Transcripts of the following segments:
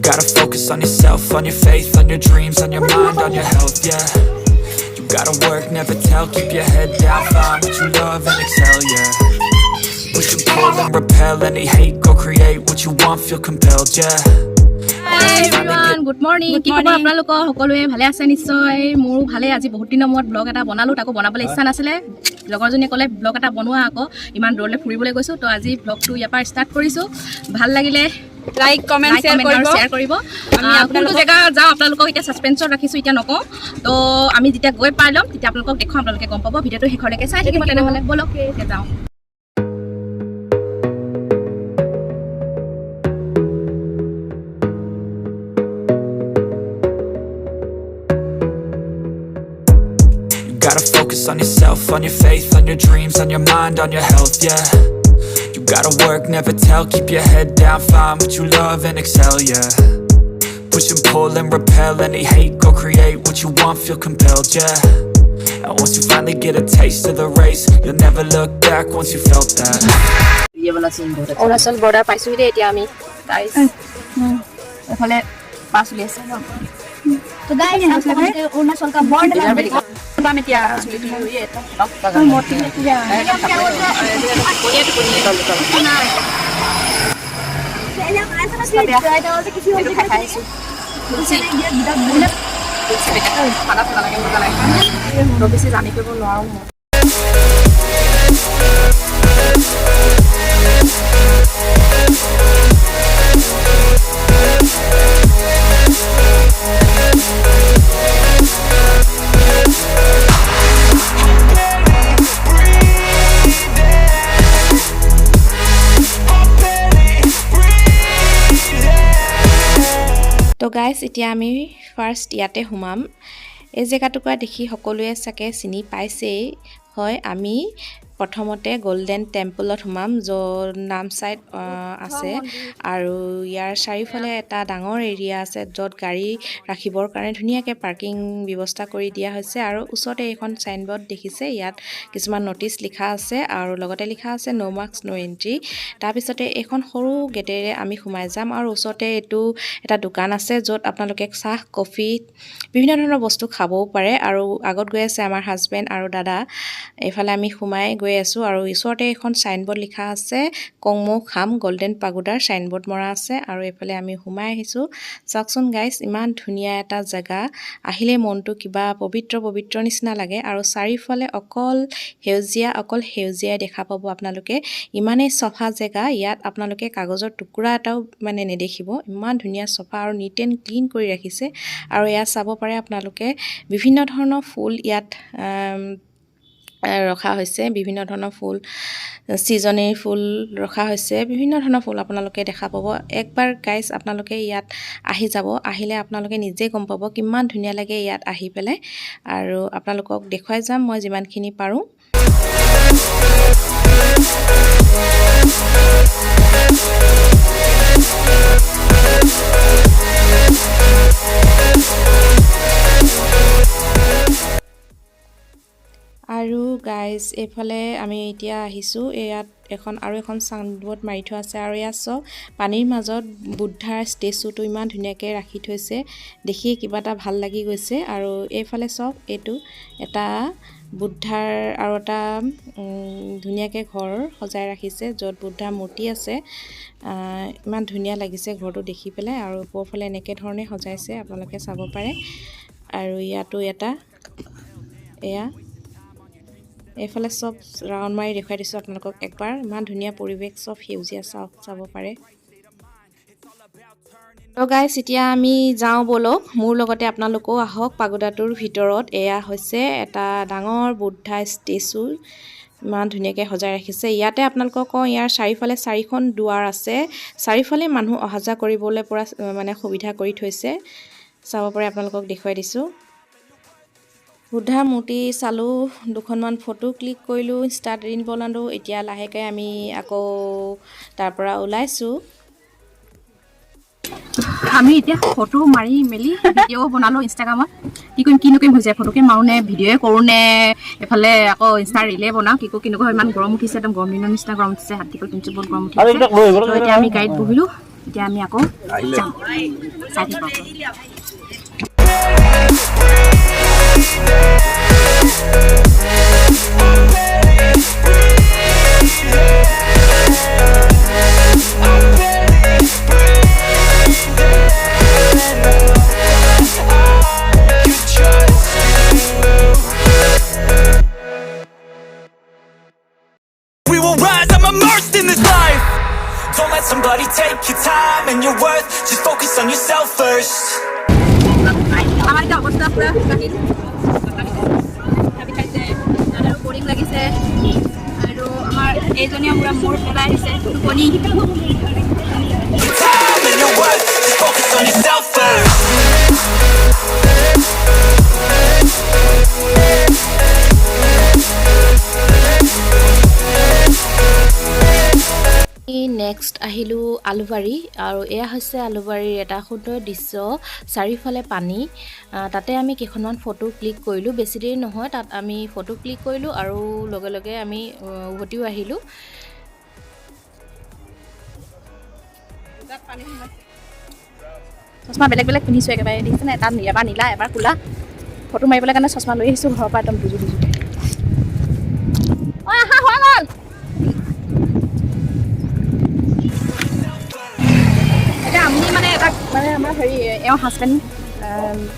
gotta focus on yourself, on your faith, on your dreams, on your mind, on your health, yeah. You gotta work, never tell, keep your head down, find what you love and excel, yeah. Push and pull and repel any hate, go create what you want, feel compelled, yeah. Hi everyone, good morning. কি খবৰ আপোনালোকৰ সকলোৱে ভালে আছে নিশ্চয় মোৰ ভালে আজি বহুত দিনৰ মূৰত ব্লগ এটা বনালো তাকো বনাবলৈ ইচ্ছা নাছিলে লগৰজনীয়ে ক'লে ব্লগ এটা বনোৱা আকৌ ইমান দূৰলৈ ফুৰিবলৈ গৈছো তো আজি ব্লগটো ইয়াৰ পৰা ষ্টাৰ্ট কৰিছো ভাল লাগিলে লাইক কমেন্ট শেয়াৰ কৰিব আমি আপোনালোকৰ জেগা যাও আপোনালোকক এতিয়া সাসপেন্সত ৰাখিছো এতিয়া নকওঁ তো আমি যেতিয়া গৈ পাই লম তেতিয়া আপোনালোকক দেখুৱাম আপোনালোকে গম পাব ভিডিওটো শেষলৈকে চাই থাকিব তেনেহলে বলক এতিয়া যাও Gotta focus on yourself, on your faith, on your dreams, on your mind, on your health, yeah. You gotta work, never tell, keep your head down, find what you love and excel, yeah. Push and pull and repel any hate, go create what you want, feel compelled, yeah. And once you finally get a taste of the race, you'll never look back once you felt that. Arunachal border পাইছো দে এতিয়া আমি guys এফালে পাছ উলি আছে তো guys Arunachal কা border আমি এতিয়া চুলিটো লইয়ে এটা মোটি কিয়া তো গাইস এতিয়া আমি ফার্স্ট ইয়াতে হুমাম এই জায়গাটুকুৰা দেখি সকলোৱে চাকে চিনি পাইছে হয় আমি প্ৰথমতে গোল্ডেন টেম্পলত হুমাম য'ৰ নাম সাইড আছে আৰু ইয়াৰ চাৰিফালে এটা ডাঙৰ এৰিয়া আছে য'ত গাড়ী ৰাখিবৰ কাৰণে ধুনীয়াকৈ পাৰ্কিং ব্যৱস্থা কৰি দিয়া হৈছে আৰু ওচৰতে এখন সাইনবোৰ্ড দেখিছে ইয়াত কিছুমান নোটিছ লিখা আছে আৰু লগতে লিখা আছে নো মাস্ক নো এন্ট্ৰি তাৰ পিছতে এখন সৰু গেটেৰে আমি সোমাই যাম আৰু ওচৰতে এটো এটা দোকান আছে য'ত আপোনালোকে চাহ কফি বিভিন্ন ধৰণৰ বস্তু খাবও পাৰে আৰু আগত গৈ আছে আমাৰ হাজবেণ্ড আৰু দাদা এফালে আমি সোমাই গৈ আছো আৰু ওচৰতে এখন সাইনবোৰ্ড লিখা আছে কংমো খাম গোল্ডেন পাগোডাৰ সাইনবোৰ্ড মৰা আছে আৰু এফালে আমি সোমাই আহিছো চাকচোন গাইস ইমান ধুনীয়া এটা জায়গা আহিলে মনটো কিবা পবিত্ৰ নিচিনা লাগে আৰু চাৰিফালে অকল সেউজিয়া দেখা পাব আপোনালোকে ইমানে সফা জায়গা ইয়াত আপোনালোকে কাগজৰ টুকুৰা এটাও মানে নেদেখিব ইমান ধুনীয়া সফা আৰু নিট এণ্ড ক্লিন কৰি ৰাখিছে আৰু ইয়াত চাব পাৰে আপোনালোকে বিভিন্ন ধৰণৰ ফুল ইয়াত ৰখা হৈছে বিভিন্ন ধৰণৰ ফুল সিজনেৰ ফুল ৰখা হৈছে বিভিন্ন ধৰণৰ ফুল আপোনালোকে দেখা পাব একবাৰ গাইস আপোনালোকে ইয়াত আহি যাব আহিলে আপোনালোকে নিজে গম পাব কিমান ধুনীয়া লাগে ইয়াত আহি পেলাই আৰু আপোনালোকক দেখুৱাই যাম মই যিমানখিনি পাৰো আৰু গাইস এফালে আমি এতিয়া আহিছো ইয়াত এখন সাইনবোৰ্ড মাৰি থোৱা আছে আৰু ইয়াত সব পানীৰ মাজত বুদ্ধাৰ ষ্টেচুটো ইমান ধুনীয়াকৈ ৰাখি থৈছে দেখি কিবা এটা ভাল লাগি গৈছে আৰু এইফালে সব এটো এটা বুদ্ধাৰ আৰু এটা ধুনীয়াকৈ ঘৰ সজাই ৰাখিছে য'ত বুদ্ধাৰ মূৰ্তি আছে ইমান ধুনীয়া লাগিছে ঘৰটো দেখি পেলাই আৰু ওপৰফালে এনেকৈ ধৰণে সজাইছে আপোনালোকে চাব পাৰে আৰু ইয়াতো এটা এয়া এফালে সব ৰাউন্ড মাৰি দেখুৱাই দিছো আপোনালোকক একবাৰ ইমান ধুনীয়া পৰিৱেশ সব সেউজিয়া চাব পাৰে তো গাইস এতিয়া আমি যাও বলক মোৰ লগতে আপোনালোকও আহক পাগোডাটোৰ ভিতৰত এয়া হৈছে এটা ডাঙৰ বুদ্ধা ষ্টেচু ইমান ধুনীয়াকৈ সজাই ৰাখিছে ইয়াতে আপোনালোকক ইয়াৰ চাৰিফালে চাৰিখন দুৱাৰ আছে চাৰিফালে মানুহ অহা যোৱা কৰিবলৈ পৰা মানে সুবিধা কৰি থৈছে চাব পাৰে আপোনালোকক দেখুৱাই দিছো বুদ্ধা মূৰ্তি চালো দুখনমান ফটো ক্লিক কৰিলো ইনষ্টাত ৰিল বনালো এতিয়া লাহেকৈ আমি আকৌ তাৰ পৰা ওলাইছো আমি এতিয়া ফটো মাৰি মেলি ভিডিও বনালো ইনষ্টাগ্ৰামত কি কৰিম হৈছে ফটোকে মাৰোনে ভিডিওয়ে কৰোনে এফালে আকৌ ইনষ্টা ৰিলে বনাও কি কিনকৈ ইমান গৰম উঠিছে একদম গৰম দিনৰ নিচিনা গৰম উঠিছে হাত দিকৈ কিনছে বহুত গৰম উঠিছে তো এতিয়া আমি গাইড বহিলো এতিয়া আমি আকৌ যাম চাই থাকিব Don't let somebody take your time and your worth. Just focus on yourself first. আমাৰ এটা অৱস্থা পুৰা বাহিৰ ভাবি খাইছে আৰু বৰিং লাগিছে আৰু আমাৰ এইজনীও পুৰা মূৰ পেলাই আহিছে টোপনি Time and your worth. Just focus on yourself first. Next আহিলোঁ আলুবাৰী আৰু এয়া হৈছে আলুবাৰীৰ এটা সুন্দৰ দৃশ্য চাৰিওফালে পানী তাতে আমি কেইখনমান ফটো ক্লিক কৰিলোঁ বেছি দেৰি নহয় তাত আমি ফটো ক্লিক কৰিলোঁ আৰু লগে লগে আমি উভতিও আহিলোঁ চশমা বেলেগ বেলেগ পিন্ধিছোঁ একেবাৰে দেখিছেনে তাত এবাৰ নীলা এবাৰ ক'লা ফটো মাৰিবলৈ কাৰণে চশমা লৈ আহিছোঁ ঘৰৰ পৰা একদম বুজু বুজু আমি মানে এটা মানে আমাৰ হেৰি এওঁ হাজবেণ্ড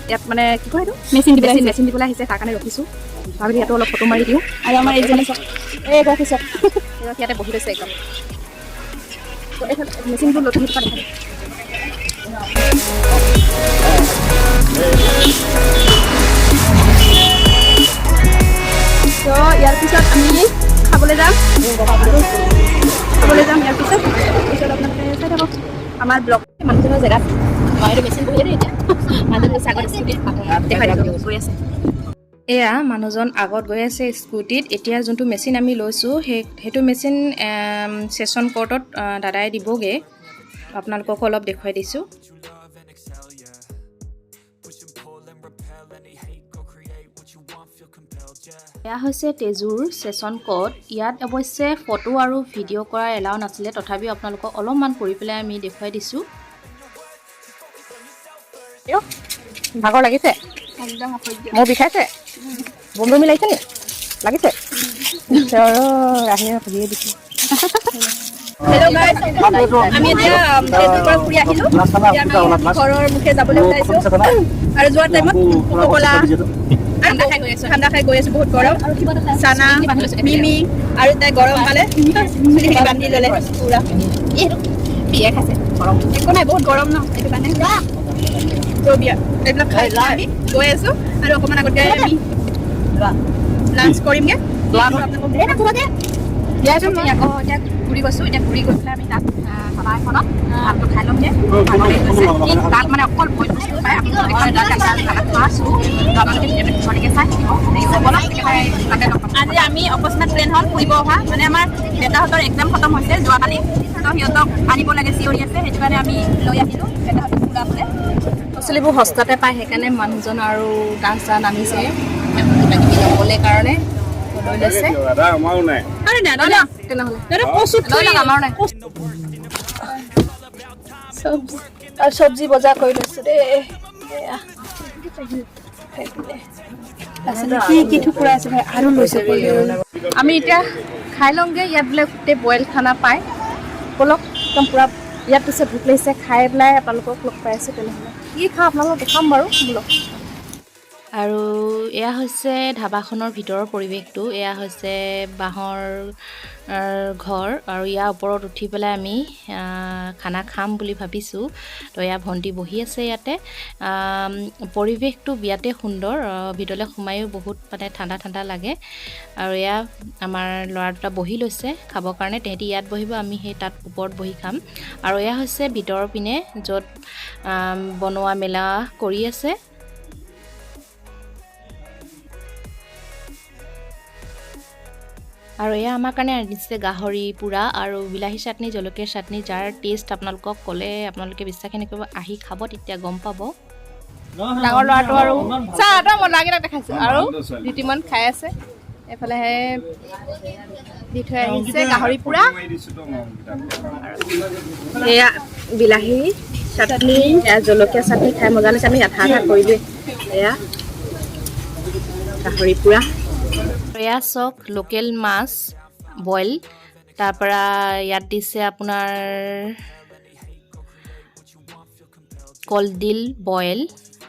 ইয়াত মানে কি কয় এইটো মেচিন দিবলৈ আহিছে তাৰ কাৰণে ৰখিছোঁ ভাবিলোঁ ইয়াতো অলপ ফটো মাৰি দিওঁ আৰু আমাৰ এইজনী চব এইগৰাকী চব ইয়াতে বহি লৈছে একদম মেচিনটো লৈ থকা দেখা তো ইয়াৰ পিছত আমি খাবলৈ যাম ইয়াৰ পিছত আপোনালোকে চাই থাকক আমাৰ ব্লগ মানুহজনৰ জেগাত এইটো মেচিন বহিয়ে দেই এতিয়া মানুহজন আগত দেখাই দিলোঁ গৈ আছে এয়া মানুহজন আগত গৈ আছে স্কুটিত এতিয়া যোনটো মেচিন আমি লৈছোঁ সেইটো মেচিন ছেছন কোৰ্টত দাদাই দিবগৈ আপোনালোকক অলপ দেখুৱাই দিছোঁ এয়া হৈছে তেজুৰ ছেছন কোৰ্ট ইয়াত অৱশ্যে ফটো আৰু ভিডিঅ' কৰা এলাও নাছিলে তথাপিও আপোনালোকক অলপমান কৰি পেলাই আমি দেখুৱাই দিছোঁ ভাগৰ লাগিছে মোৰ বিষাইছে বন্ধু মিলাইছে নি লাগিছে আহি সুধিয়ে দিছোঁ হেল্ল' গাইজ আমি এতিয়া তেজুৰ পৰা ফুৰি আহিলোঁ ঘৰৰ মুখে যাবলৈ ওলাইছোঁ আৰু যোৱাৰ টাইমত কোকোকোলা ঠাণ্ডা খাই গৈ আছোঁ বহুত গৰম চানা মিমি আৰু তাই গৰম পালে বান্ধি ল'লে পুৰা বিয়া খাইছে একো নাই বহুত গৰম ন সেইটো কাৰণে বিয়া এইবিলাক খাই আমি গৈ আছোঁ আৰু অকণমান আগতে আমি লাঞ্চ কৰিমগৈ আকৌ এতিয়া ঘূৰি গৈছোঁ এতিয়া ঘূৰি গৈ পেলাই আমি তাত ধাবা এখনত ভাতটো খাই ল'মগৈ তাত মানে অকল বৈ বস্তু পায় আজি আমি অকস্মাত প্লেন হ'ল ফুৰিব অহা মানে আমাৰ দেউতাহঁতৰ এক্সাম খতম হৈছে যোৱাকালি তো সিহঁতক আনিব লাগে চিঞৰি আছে সেইটো কাৰণে আমি লৈ আহিলোঁ দেউতাহঁতক ফুৰাবলৈ পাচলিবোৰ সস্তাতে পায় সেইকাৰণে মানুহজন আৰু ডান্স চান আনিছে কিবা কিবি ল'বলৈ কাৰণে লৈ লৈছে চব্জি বজাৰ কৰি লৈছোঁ দেই কি টুকুৰা আছে ভাই আৰু লৈছে আমি এতিয়া খাই লওঁগৈ ইয়াত বোলে গোটেই বইল খানা পায় ব'লক একদম পূৰা ইয়াত পিছত ভোক লাগিছে খাই পেলাই আপোনালোকক লগ পাই আছোঁ তেনেহ'লে কি খাওঁ আপোনালোকক দেখাম বাৰু বোলক আৰু এয়া হৈছে ধাবাখনৰ ভিতৰৰ পৰিৱেশটো এয়া হৈছে বাঁহৰ ঘৰ আৰু ইয়াৰ ওপৰত উঠি পেলাই আমি খানা খাম বুলি ভাবিছোঁ তো এয়া ভণ্টি বহি আছে ইয়াতে পৰিৱেশটো বিৰাটেই সুন্দৰ ভিতৰলৈ সোমায়ো বহুত মানে ঠাণ্ডা ঠাণ্ডা লাগে আৰু এয়া আমাৰ ল'ৰা দুটা বহি লৈছে খাবৰ কাৰণে তেহেঁতি ইয়াত বহিব আমি সেই তাত ওপৰত বহি খাম আৰু এয়া হৈছে ভিতৰৰ পিনে য'ত বনোৱা মেলা কৰি আছে আৰু এয়া আমাৰ কাৰণে আনিছে গাহৰি পোৰা আৰু বিলাহী চাটনি জলকীয়া চাটনি যাৰ টেষ্ট আপোনালোকক ক'লে আপোনালোকে বিশ্বাসে নকৰিব আহি খাব তেতিয়া গম পাব ডাঙৰ ল'ৰাটো আৰু চাহ এটা মই লাগি দেখাইছোঁ আৰু দুটিমান খাই আছে এফালে দি থৈ আহিছে গাহৰি পুৰা এয়া বিলাহী চাটনি জলকীয়া চাটনি খাই মজা লাগিছে আমি আধা আধা কৰিলোঁ এয়া গাহৰি পুৰা এয়া চক লোকেল মাছ বইল তাৰ পৰা ইয়াত দিছে আপোনাৰ কলডিল বইল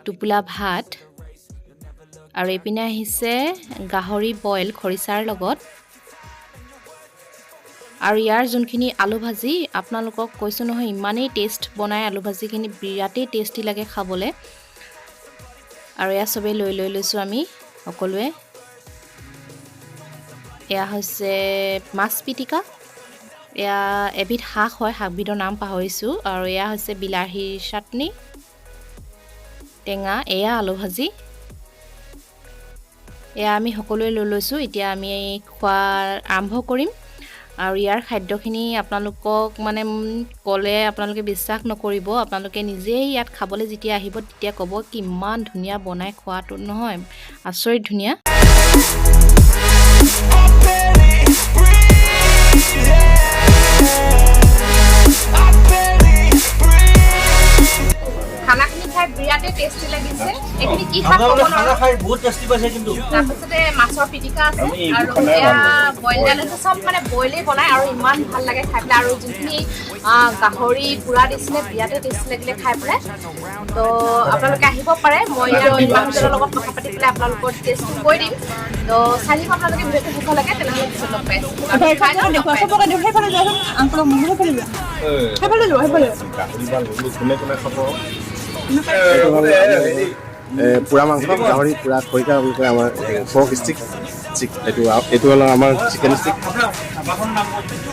টোপোলা ভাত আৰু এইপিনে আহিছে গাহৰি বইল খৰিচাৰ লগত আৰু ইয়াৰ যোনখিনি আলু ভাজি আপোনালোকক কৈছো নহয় ইমানেই টেষ্ট বনাই আলু ভাজিখিনি বিৰাটেই টেষ্টি লাগে খাবলৈ আৰু এয়া সবে লৈ লৈছো আমি সকলোৱে এয়া হৈছে মাছ পিটিকা এয়া এবিধ শাক হয় শাকবিধৰ নাম পাহৰিছোঁ আৰু এয়া হৈছে বিলাহীৰ চাটনি টেঙা এয়া আলু ভাজি এয়া আমি সকলোৱে লৈ লৈছোঁ এতিয়া আমি খোৱা আৰম্ভ কৰিম আৰু ইয়াৰ খাদ্যখিনি আপোনালোকক মানে ক'লে আপোনালোকে বিশ্বাস নকৰিব আপোনালোকে নিজেই ইয়াত খাবলৈ যেতিয়া আহিব তেতিয়া ক'ব কিমান ধুনীয়া বনাই খোৱাটো নহয় আচৰিত ধুনীয়া খানাখিনি খাই বিৰাটেই টেষ্টি লাগিছে এইখিনি কি খাব খানা খাই বহুত টেষ্টি পাইছে কিন্তু তাৰপিছতে মাছৰ পিটিকা আছে আৰু এয়া বইল দাল আছে সব মানে বইলেই বনাই আৰু ইমান ভাল লাগে খাই পেলাই আৰু যোনখিনি গাহৰি পুৰা দিছিলে বিৰাটেই টেষ্টি লাগিলে খাই পেলাই তো আপোনালোকে আহিব পাৰে মই আৰু মানুহজনৰ লগত কথা পাতি পেলাই আপোনালোকৰ টেষ্টটো কৈ দিম তো চাই দিব আপোনালোকে ভিডিঅ'টো শেষ লাগে তেনেহ'লে পিছত লগ পাই পুৰা মাংস গাহৰি পুৰা খৰিকা বুলি কয় আমাৰ পৰ্ক ষ্টিক এইটো হ'ল আমাৰ চিকেন ষ্টিক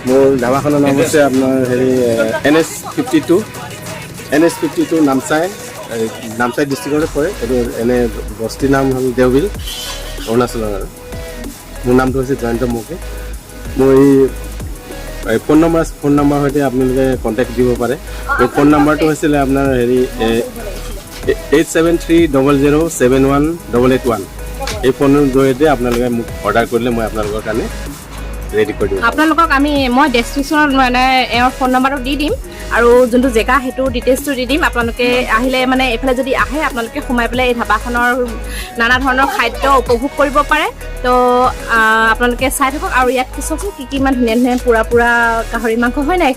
মোৰ ধাবাখনৰ নাম হৈছে আপোনাৰ হেৰি NS52 নামচাই ডিষ্ট্ৰিক্টতে পৰে এইটো এনে বস্তিৰ নাম হ'ল দেওবিল অৰুণাচলৰ আৰু মোৰ নামটো হৈছে জয়ন্ত মুখে মোৰ এই ফোন নম্বৰ সৈতে আপোনালোকে কণ্টেক্ট দিব পাৰে মোৰ ফোন নম্বৰটো হৈছিলে আপোনাৰ হেৰি 8730071881 এই ফোনৰ জৰিয়তে আপোনালোকে মোক অৰ্ডাৰ কৰিলে মই আপোনালোকৰ কাৰণে ৰেডি কৰি দিম আপোনালোকক মই ডেছক্ৰিপশ্যনত মানে এওঁৰ ফোন নম্বৰটো দি দিম আৰু যোনটো জেগা সেইটো ডিটেইলছটো দি দিম আপোনালোকে আহিলে মানে এইফালে যদি আহে আপোনালোকে সোমাই পেলাই এই ধাবাখনৰ নানা ধৰণৰ খাদ্য উপভোগ কৰিব পাৰে তো আপোনালোকে চাই থাকক আৰু ইয়াত চাওকচোন কি ইমান ধুনীয়া ধুনীয়া পুৰা গাহৰি মাংস হয় নাই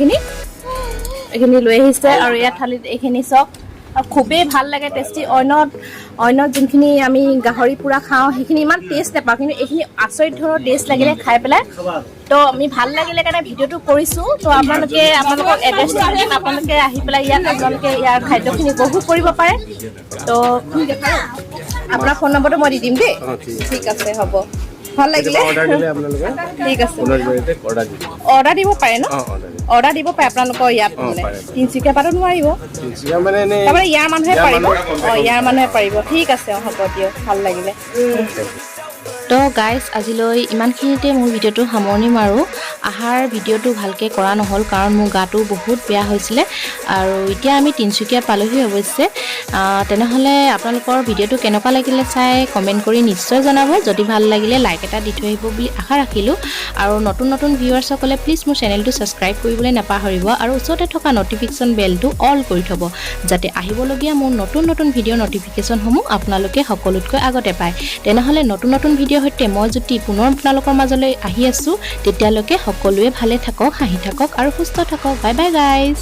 এইখিনি লৈ আহিছে আৰু ইয়াত থালিত এইখিনি চাওক খুবেই ভাল লাগে টেষ্টি অন্য যোনখিনি আমি গাহৰি পুৰা খাওঁ সেইখিনি ইমান টেষ্ট নাপাওঁ কিন্তু এইখিনি আচৰিত ধৰণৰ টেষ্ট লাগিলে খাই পেলাই তো আমি ভাল লাগিলে কাৰণে ভিডিঅ'টো কৰিছোঁ তো আপোনালোকক এড্ৰেছটো দিম আপোনালোকে আহি পেলাই ইয়াত আপোনালোকে ইয়াৰ খাদ্যখিনি উপভোগ কৰিব পাৰে তো আপোনাৰ ফোন নম্বৰটো মই দি দিম দেই ঠিক আছে হ'ব ভাল লাগিলে ঠিক আছে অৰ্ডাৰ দিব পাৰে ন অৰ্ডাৰ দিব পাৰে আপোনালোকৰ ইয়াত মানে তিনিচুকীয়া পাতো নোৱাৰিব তাৰমানে ইয়াৰ মানুহে পাৰিব ঠিক আছে হ'ব দিয়ক ভাল লাগিলে তো গাইজ আজিলৈ ইমানখিনিতে মোৰ ভিডিঅ'টো সামৰণি মাৰোঁ আহাৰ ভিডিঅ'টো ভালকৈ কৰা নহ'ল কাৰণ মোৰ গাটো বহুত বেয়া হৈছিলে আৰু এতিয়া আমি তিনিচুকীয়া পালোহি অৱশ্যে তেনেহ'লে আপোনালোকৰ ভিডিঅ'টো কেনেকুৱা লাগিলে চাই কমেণ্ট কৰি নিশ্চয় জনাব যদি ভাল লাগিলে লাইক এটা দি থৈ আহিব বুলি আশা ৰাখিলোঁ আৰু নতুন ভিউৱাৰ্ছসকলে প্লিজ মোৰ চেনেলটো ছাবস্ক্ৰাইব কৰিবলৈ নাপাহৰিব আৰু ওচৰতে থকা নটিফিকেশ্যন বেলটো অল কৰি থ'ব যাতে আহিবলগীয়া মোৰ নতুন ভিডিঅ' নটিফিকেশ্যনসমূহ আপোনালোকে সকলোতকৈ আগতে পায় তেনেহ'লে নতুন ভিডিঅ' সৈতে মই যদি পুনৰ আপোনালোকৰ মাজলৈ আহি আছোঁ তেতিয়ালৈকে সকলোৱে ভালে থাকক হাঁহি থাকক আৰু সুস্থ থাকক বাই বাই গাইজ